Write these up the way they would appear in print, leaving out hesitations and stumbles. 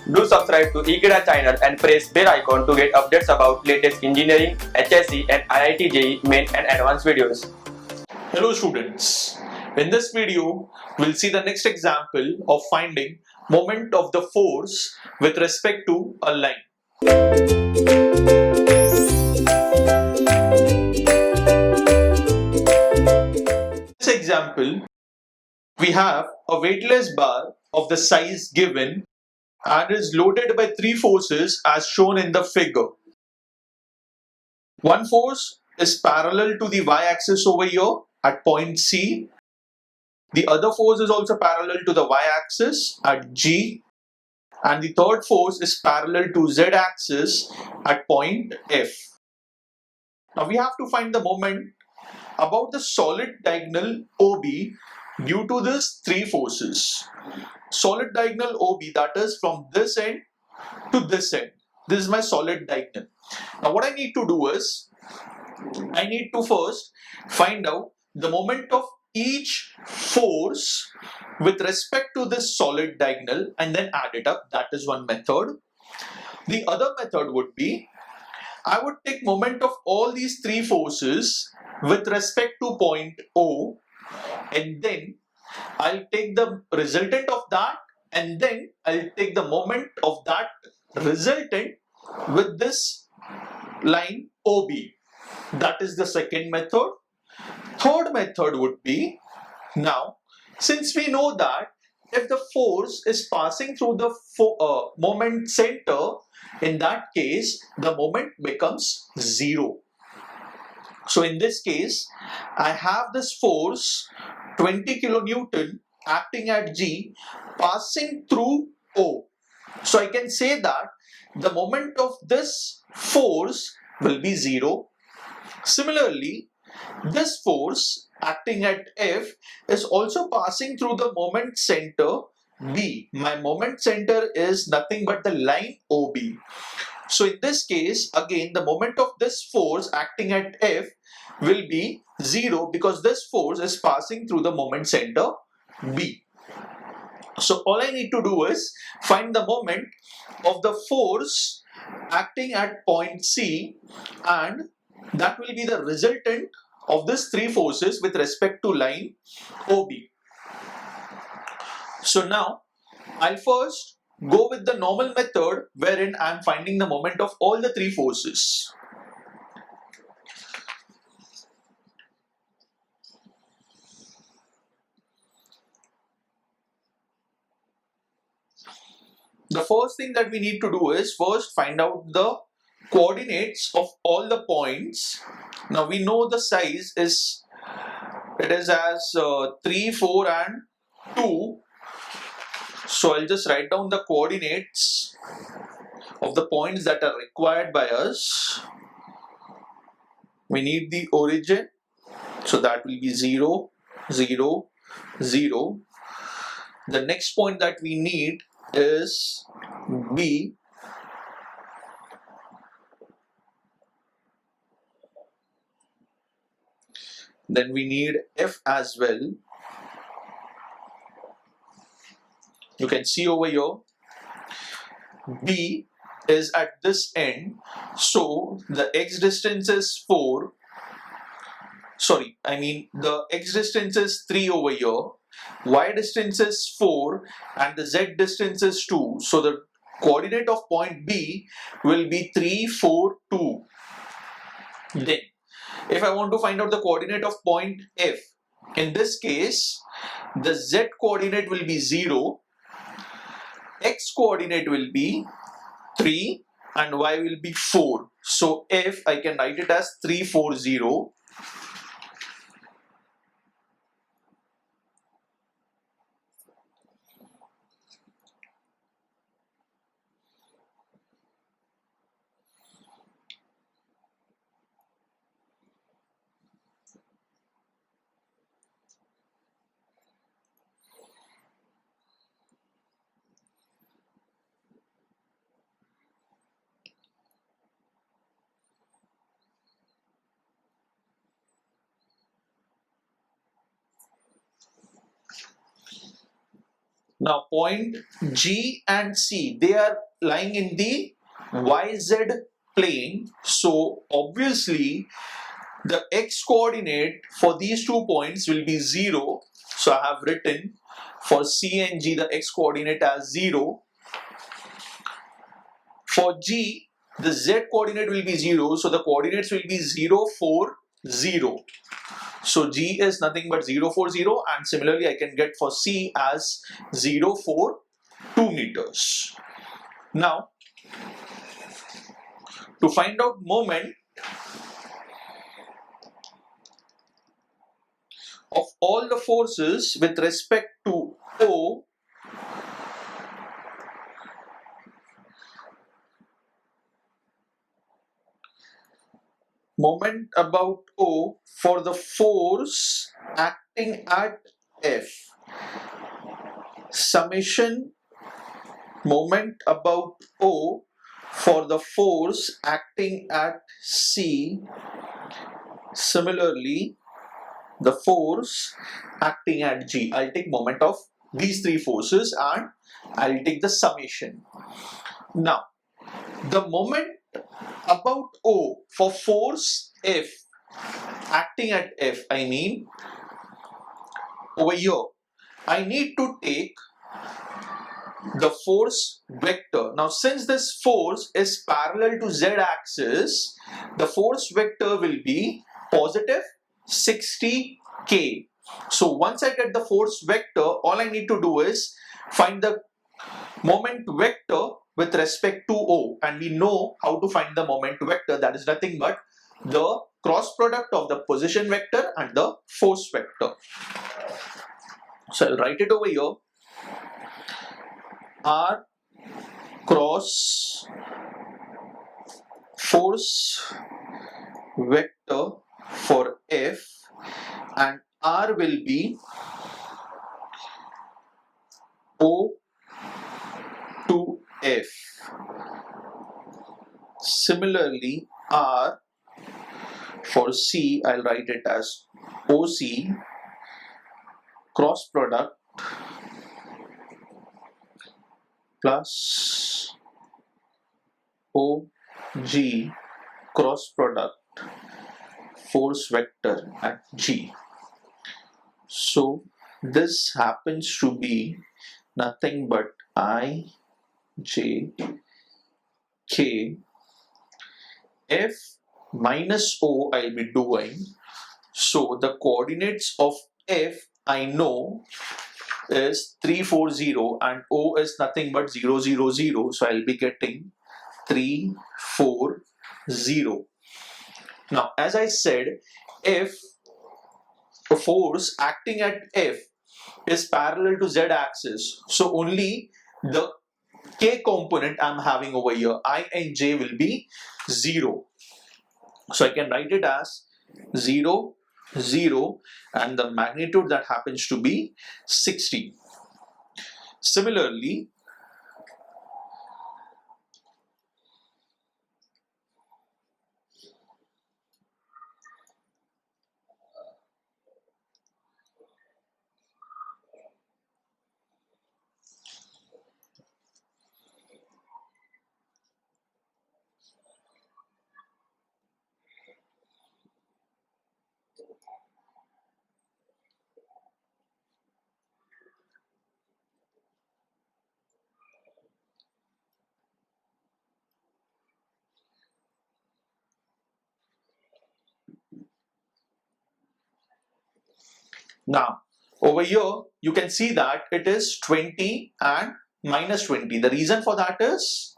Do subscribe to Ekeeda channel and press bell icon to get updates about latest engineering, HSC and IIT JEE main and advanced videos. Hello students, in this video we'll see the next example of finding moment of the force with respect to a line. In this example, we have a weightless bar of the size given and is loaded by three forces as shown in the figure. One force is parallel to the y-axis over here at point C. The other force is also parallel to the y-axis at G, and the third force is parallel to z-axis at point F. Now we have to find the moment about the solid diagonal OB due to these three forces. Solid diagonal OB, that is from this end to this end. This is my solid diagonal. Now what I need to do is, I need to first find out the moment of each force with respect to this solid diagonal and then add it up. That is one method. The other method would be, I would take moment of all these three forces with respect to point O, and then I'll take the resultant of that, and then I'll take the moment of that resultant with this line OB. That is the second method. Third method would be, now since we know that if the force is passing through the moment center, in that case the moment becomes zero. So in this case I have this force 20 kilonewton acting at G passing through O. So I can say that the moment of this force will be zero. Similarly, this force acting at F is also passing through the moment center B. My moment center is nothing but the line OB. So in this case, again, the moment of this force acting at F will be 0 because this force is passing through the moment center B. So all I need to do is find the moment of the force acting at point C, and that will be the resultant of these three forces with respect to line OB. So now I'll first go with the normal method wherein I'm finding the moment of all the three forces. The first thing that we need to do is first find out the coordinates of all the points. Now we know the size is, it is as 3, 4 and 2. So I'll just write down the coordinates of the points that are required by us. We need the origin, so that will be 0, 0, 0. The next point that we need is B. Then we need F as well. You can see over here, B is at this end, so the x distance is 4. Sorry, I mean the x distance is 3 over here, y distance is 4 and the z distance is 2. So the coordinate of point B will be 3, 4, 2. Then if I want to find out the coordinate of point F, in this case the z coordinate will be 0, x coordinate will be 3 and y will be 4. So F, I can write it as 3, 4, 0. Now point G and C, they are lying in the YZ plane. So obviously the X coordinate for these 2 points will be 0. So I have written for C and G the X coordinate as 0. For G, the Z coordinate will be 0. So the coordinates will be 0, 4, 0. So G is nothing but 0, 4, 0, and similarly I can get for C as 0, 4, 2 meters. Now, to find out moment of all the forces with respect to O, moment about O for the force acting at F, summation moment about O for the force acting at C, similarly the force acting at G. I'll take moment of these 3 forces and I'll take the summation. Now, the moment about O for force F acting at F, I mean over here, I need to take the force vector. Now, since this force is parallel to Z axis, the force vector will be positive 60 K. So once I get the force vector, all I need to do is find the moment vector with respect to O, and we know how to find the moment vector. That is nothing but the cross product of the position vector and the force vector. So I'll write it over here. R cross force vector for F, and R will be O to F. Similarly, R for C, I'll write it as OC cross product plus OG cross product force vector at G. So this happens to be nothing but I, J, K, F minus O I'll be doing. So the coordinates of F I know is 340 and O is nothing but 000. So I'll be getting 340. Now, as I said, if a force acting at F is parallel to Z axis, so only the K component I'm having over here, I and J, will be 0. So I can write it as 0, 0, and the magnitude that happens to be 60. Similarly, now over here you can see that it is 20 and minus 20. The reason for that is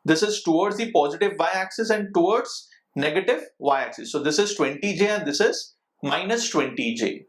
this is towards the positive y-axis and towards negative y-axis. So this is 20J and this is minus 20J.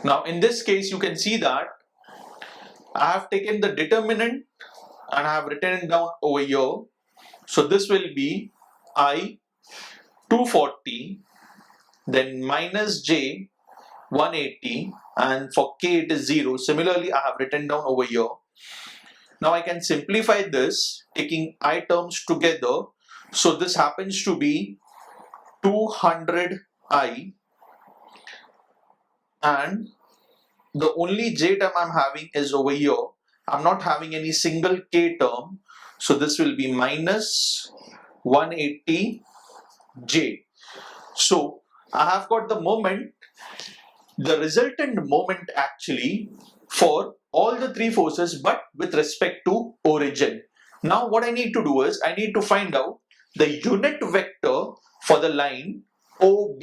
Now in this case you can see that I have taken the determinant and I have written it down over here. So this will be I 240, then minus j 180, and for k it is 0. Similarly I have written down over here. Now I can simplify this taking I terms together. So this happens to be 200i, and the only j term I'm having is over here. I'm not having any single k term. So this will be minus 180j. So I have got the moment, the resultant moment actually for all the three forces but with respect to origin. Now what I need to do is I need to find out the unit vector for the line OB.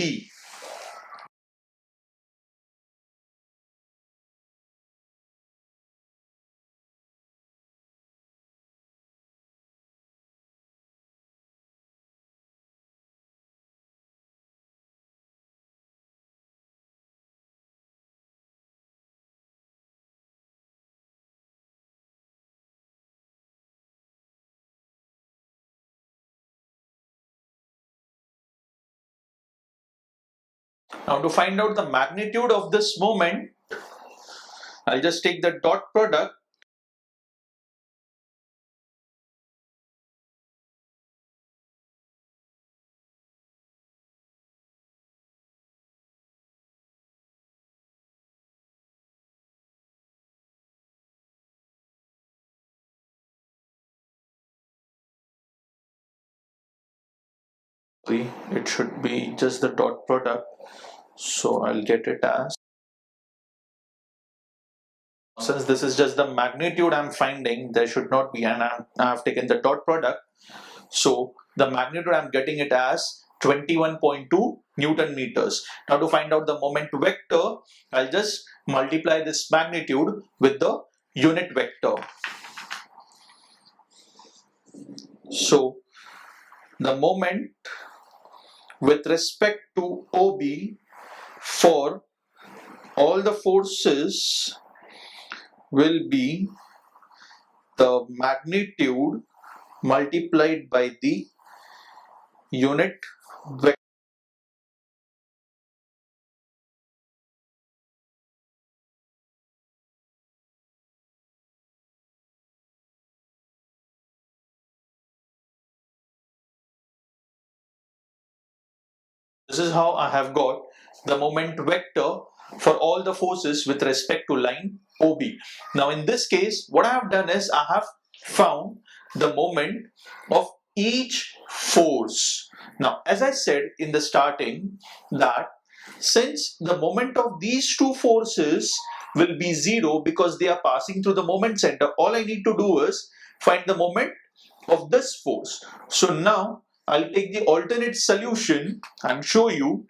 Now to find out the magnitude of this moment, I'll just take the dot product. It should be just the dot product. So I'll get it as, since this is just the magnitude I'm finding, there should not be, and I've taken the dot product. So the magnitude I'm getting it as 21.2 Newton meters. Now to find out the moment vector, I'll just multiply this magnitude with the unit vector. So the moment with respect to OB for all the forces will be the magnitude multiplied by the unit vector. This is how I have got the moment vector for all the forces with respect to line OB. Now in this case, what I have done is I have found the moment of each force. Now as I said in the starting that since the moment of these two forces will be 0 because they are passing through the moment center, all I need to do is find the moment of this force. So now I'll take the alternate solution and show you.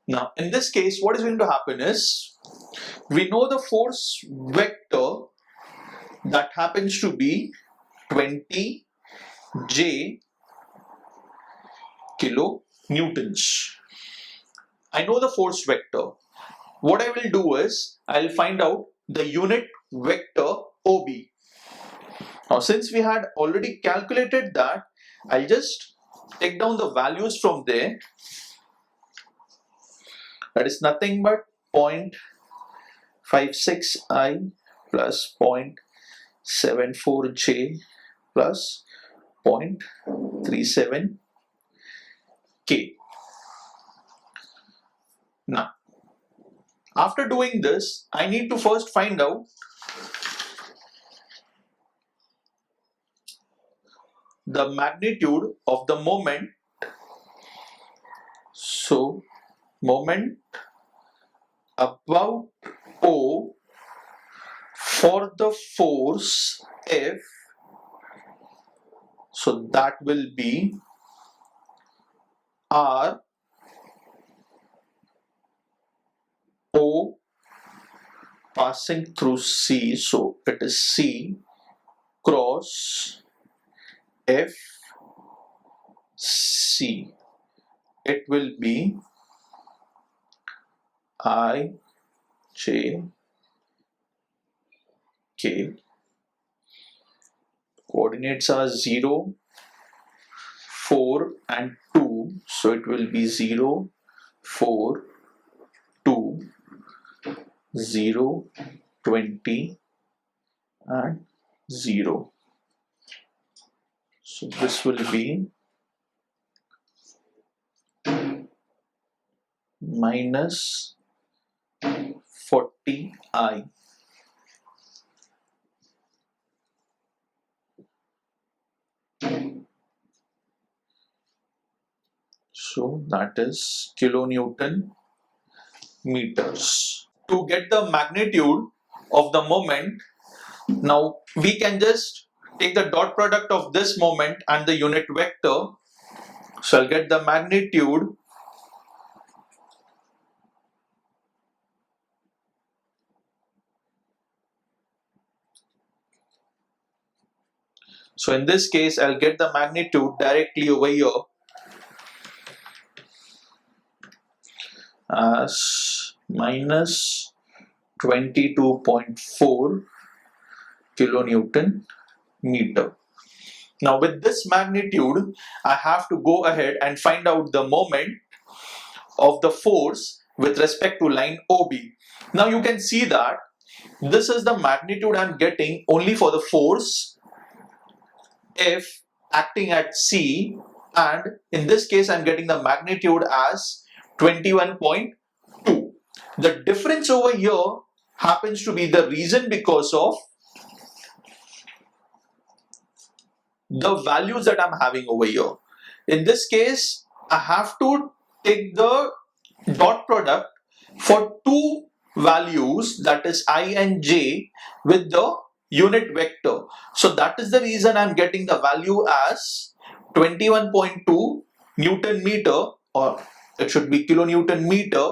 Now in this case what is going to happen is we know the force vector that happens to be 20 J kilonewtons. I know the force vector. What I will do is I'll find out the unit vector OB. Now since we had already calculated that, I'll just take down the values from there. That is nothing but 0.56i plus 0.74j plus 0.37k. Now, after doing this, I need to first find out the magnitude of the moment. So, moment about O for the force F, so that will be R passing through C, so it is C cross F C. It will be I J K. Coordinates are 0, 4 and 2, so it will be 0, 4, 2, 0, 20 and 0. So this will be minus 40i. So that is kilonewton meters. To get the magnitude of the moment, now we can just take the dot product of this moment and the unit vector. So I'll get the magnitude So in this case, I'll get the magnitude directly over here as minus 22.4 kilonewton meter. Now with this magnitude, I have to go ahead and find out the moment of the force with respect to line OB. Now you can see that this is the magnitude I'm getting only for the force F acting at C, and in this case I'm getting the magnitude as 21.2. The difference over here happens to be the reason because of the values that I'm having over here. In this case, I have to take the dot product for two values, that is I and J, with the unit vector. So that is the reason I'm getting the value as 21.2 Newton meter, or it should be kilonewton meter,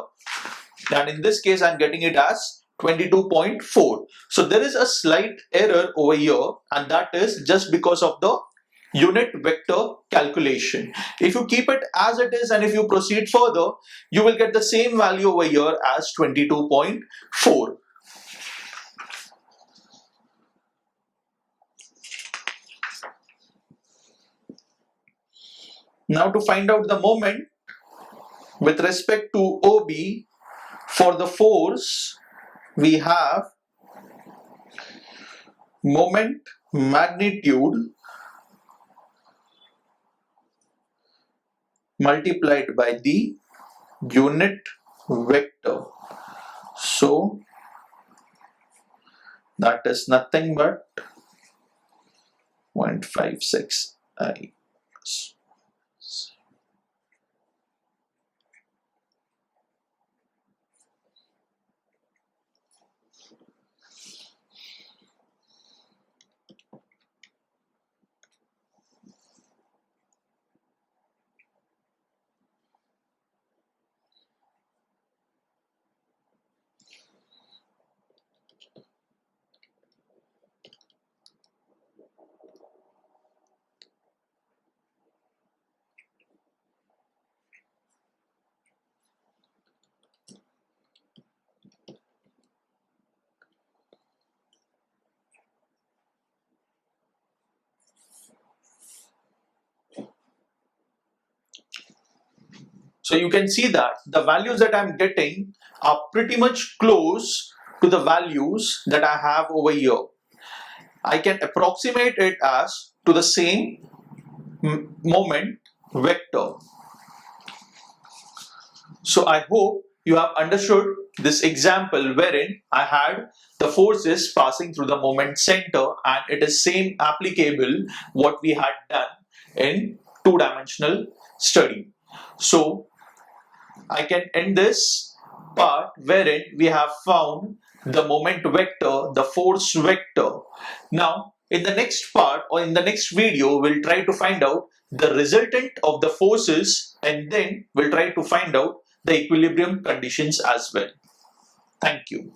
and in this case I'm getting it as 22.4. So there is a slight error over here, and that is just because of the unit vector calculation. If you keep it as it is and if you proceed further, you will get the same value over here as 22.4. Now to find out the moment with respect to OB for the force, we have moment magnitude multiplied by the unit vector. So that is nothing but 0.56 I. So you can see that the values that I'm getting are pretty much close to the values that I have over here. I can approximate it as to the same moment vector. So I hope you have understood this example wherein I had the forces passing through the moment center, and it is same applicable what we had done in two-dimensional study. So I can end this part wherein we have found the moment vector, the force vector. Now in the next part or in the next video, we'll try to find out the resultant of the forces, and then we'll try to find out the equilibrium conditions as well. Thank you.